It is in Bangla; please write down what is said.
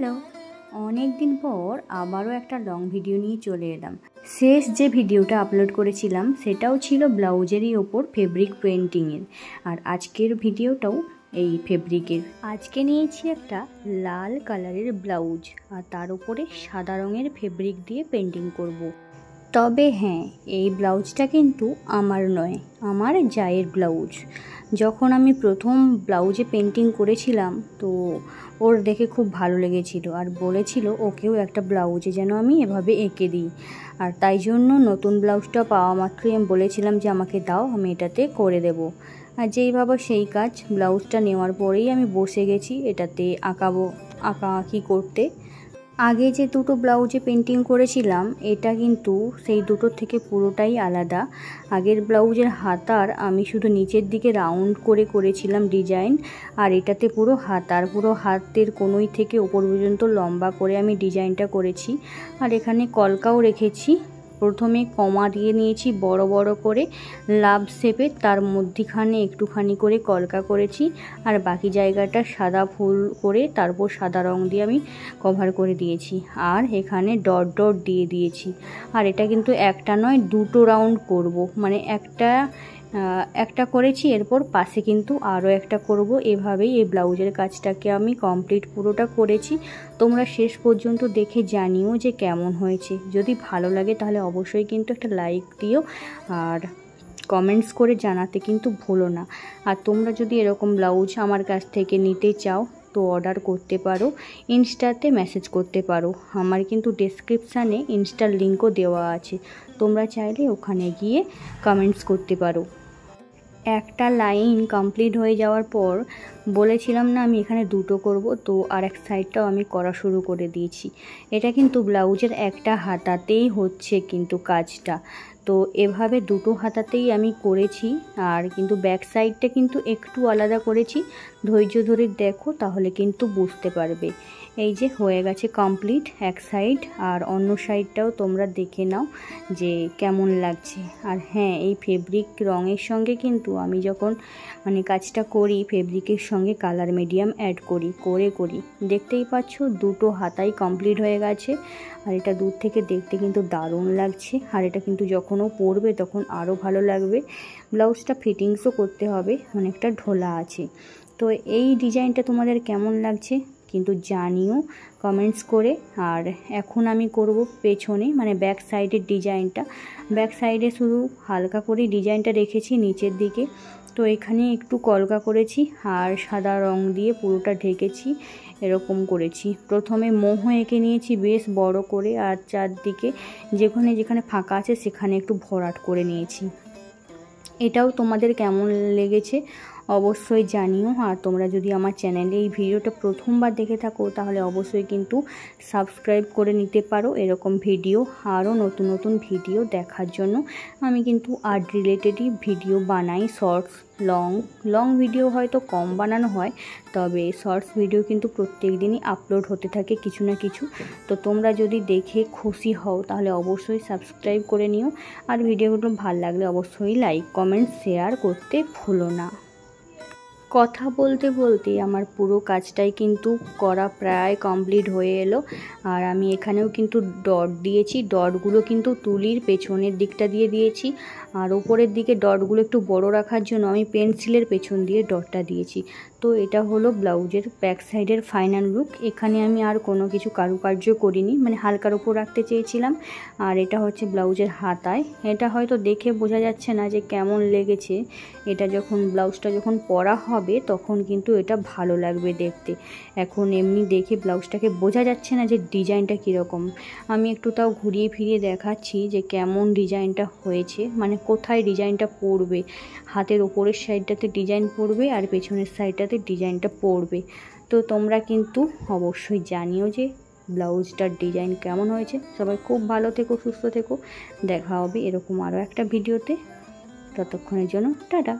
হ্যালো, অনেক দিন পর আবারও একটা লং ভিডিও নিয়ে চলে এলাম। শেষ যে ভিডিওটা আপলোড করেছিলাম সেটাও ছিল ব্লাউজেরই ওপর ফেব্রিক পেন্টিংয়ের, আর আজকের ভিডিওটাও এই ফেব্রিকের। আজকে নিয়েছি একটা লাল কালারের ব্লাউজ, আর তার উপরে সাদা রঙের ফেব্রিক দিয়ে পেন্টিং করব। তবে হ্যাঁ, এই ব্লাউজটা কিন্তু আমার নয়, আমার জায়ের ব্লাউজ। যখন আমি প্রথম ব্লাউজে পেন্টিং করেছিলাম তো ওর দেখে খুব ভালো লেগেছিল, আর বলেছিল ওকেও একটা ব্লাউজে যেন আমি এভাবে এঁকে দিই। আর তাই জন্য নতুন ব্লাউজটা পাওয়া মাত্রই আমি বলেছিলাম যে আমাকে দাও, আমি এটাতে করে দেব। আর যেই ভাবা সেই কাজ, ব্লাউজটা নেওয়ার পরেই আমি বসে গেছি এটাতে আঁকাআঁকি করতে। আগে যে দুটো ব্লাউজে পেন্টিং করেছিলাম এটা কিন্তু সেই দুটোর থেকে পুরোটাই আলাদা। আগের ব্লাউজের হাতার আমি শুধু নিচের দিকে রাউন্ড করে করেছিলাম ডিজাইন, আর এটাতে পুরো হাতের কোনোই থেকে ওপর পর্যন্ত লম্বা করে আমি ডিজাইনটা করেছি। আর এখানে কলকাও রেখেছি। প্রথমে কমা দিয়ে নিয়েছি বড় বড় করে লাভ শেপে, তার মধ্যিখানে একটুখানি করে কলকা করেছি, আর বাকি জায়গাটা সাদা ফুল করে তারপর সাদা রং দিয়ে আমি কভার করে দিয়েছি। আর এখানে ডট ডট দিয়ে দিয়েছি। আর এটা কিন্তু একটা নয়, দুটো রাউন্ড করব, মানে একটা করেছি, এরপর পাশে কিন্তু আরও একটা করব। এভাবেই এই ব্লাউজের কাজটাকে আমি কমপ্লিট পুরোটা করেছি। তোমরা শেষ পর্যন্ত দেখে জানিও যে কেমন হয়েছে। যদি ভালো লাগে তাহলে অবশ্যই কিন্তু একটা লাইক দিও, আর কমেন্টস করে জানাতে কিন্তু ভুলো না। আর তোমরা যদি এরকম ব্লাউজ আমার কাছ থেকে নিতে চাও তো অর্ডার করতে পারো, ইনস্টাতে মেসেজ করতে পারো। আমার কিন্তু ডেসক্রিপশানে ইনস্টার লিঙ্কও দেওয়া আছে, তোমরা চাইলে ওখানে গিয়ে কমেন্টস করতে পারো। একটা লাইন কমপ্লিট হয়ে যাওয়ার পর বলেছিলাম না আমি এখানে দুটো করব, তো আর এক সাইডটাও আমি করা শুরু করে দিয়েছি। এটা কিন্তু ব্লাউজের একটা হাতাতেই হচ্ছে কিন্তু কাজটা, তো এভাবে দুটো হাতাতেই আমি করেছি। আর কিন্তু ব্যাক সাইডটা কিন্তু একটু আলাদা করেছি, ধৈর্য ধরে দেখো তাহলে কিন্তু বুঝতে পারবে। এই যে হয়ে গেছে কমপ্লিট এক সাইড, আর অন্য সাইডটাও তোমরা দেখে নাও যে কেমন লাগছে। আর হ্যাঁ, এই ফেব্রিক রঙের সঙ্গে কিন্তু আমি যখন কাজটা করি ফেব্রিকের সঙ্গে কালার মিডিয়াম অ্যাড করি দেখতেই পাচ্ছ দুটো হাতাই কমপ্লিট হয়ে গেছে। আর এটা দূর থেকে দেখতে কিন্তু দারুণ লাগছে, আর এটা কিন্তু যখনও পরবে তখন আরও ভালো লাগবে। ব্লাউজটা ফিটিংসও করতে হবে, অনেকটা ঢোলা আছে। তো এই ডিজাইনটা তোমাদের কেমন লাগছে কিন্তু জানিও কমেন্টস করে। আর এখন আমি করব পেছনে, ব্যাক সাইডের ডিজাইনটা। ব্যাক সাইডে শুধু হালকা করে ডিজাইনটা রেখেছি নিচের দিকে, তো এখানে একটু কলকা করেছি আর সাদা রং দিয়ে পুরোটা ঢেকেছি, এরকম করেছি। প্রথমে মোহ এঁকে নিয়েছি বেশ বড় করে, আর চারদিকে যেখানে ফাঁকা আছে সেখানে একটু ভরাট করে নিয়েছি। এটাও তোমাদের কেমন লেগেছে অবশ্যই জানিও। আর তোমরা যদি আমার চ্যানেলে এই ভিডিওটা প্রথমবার দেখে থাকো তাহলে অবশ্যই কিন্তু সাবস্ক্রাইব করে নিতে পারো এরকম ভিডিও, আরও নতুন নতুন ভিডিও দেখার জন্য। আমি কিন্তু আর্ট রিলেটেডই ভিডিও বানাই, শর্টস লং ভিডিও হয়তো কম বানানো হয়, তবে শর্টস ভিডিও কিন্তু প্রত্যেক দিনই আপলোড হতে থাকে কিছু না কিছু। তো তোমরা যদি দেখে খুশি হও তাহলে অবশ্যই সাবস্ক্রাইব করে নিও, আর ভিডিওগুলো ভালো লাগলে অবশ্যই লাইক কমেন্ট শেয়ার করতে ভুলো না। কথা বলতে বলতে আমার পুরো কাজটাই কিন্তু করা প্রায় কমপ্লিট হয়ে এলো। আর আমি এখানেও কিন্তু ডট দিয়েছি, ডটগুলো কিন্তু তুলির পেছনের দিকটা দিয়ে দিয়েছি, আর ওপরের দিকে ডটগুলো একটু বড় রাখার জন্য আমি পেন্সিলের পেছন দিয়ে ডটটা দিয়েছি। তো এটা হলো ব্লাউজের ব্যাক সাইডের ফাইনাল লুক। এখানে আমি আর কোনো কিছু কারুকার্য করিনি, হালকার উপর রাখতে চেয়েছিলাম। আর এটা হচ্ছে ব্লাউজের হাতায়। এটা হয়তো দেখে বোঝা যাচ্ছে না যে কেমন লেগেছে, এটা ব্লাউজটা যখন পরা হবে তখন কিন্তু এটা ভালো লাগবে দেখতে। এখন এমনি দেখে ব্লাউজটাকে বোঝা যাচ্ছে না যে ডিজাইনটা কীরকম। আমি একটু তাও ঘুরিয়ে ফিরিয়ে দেখাচ্ছি যে কেমন ডিজাইনটা হয়েছে, কোথায় ডিজাইনটা পড়বে। হাতের ওপরের সাইডটাতে ডিজাইন পড়বে আর পেছনের সাইডটাতে ডিজাইনটা পড়বে। তো তোমরা কিন্তু অবশ্যই জানিও যে ব্লাউজটার ডিজাইন কেমন হয়েছে। সবাই খুব ভালো থেকো, সুস্থ থেকো। দেখা হবে এরকম আরও একটা ভিডিওতে। ততক্ষণের জন্য টাটা।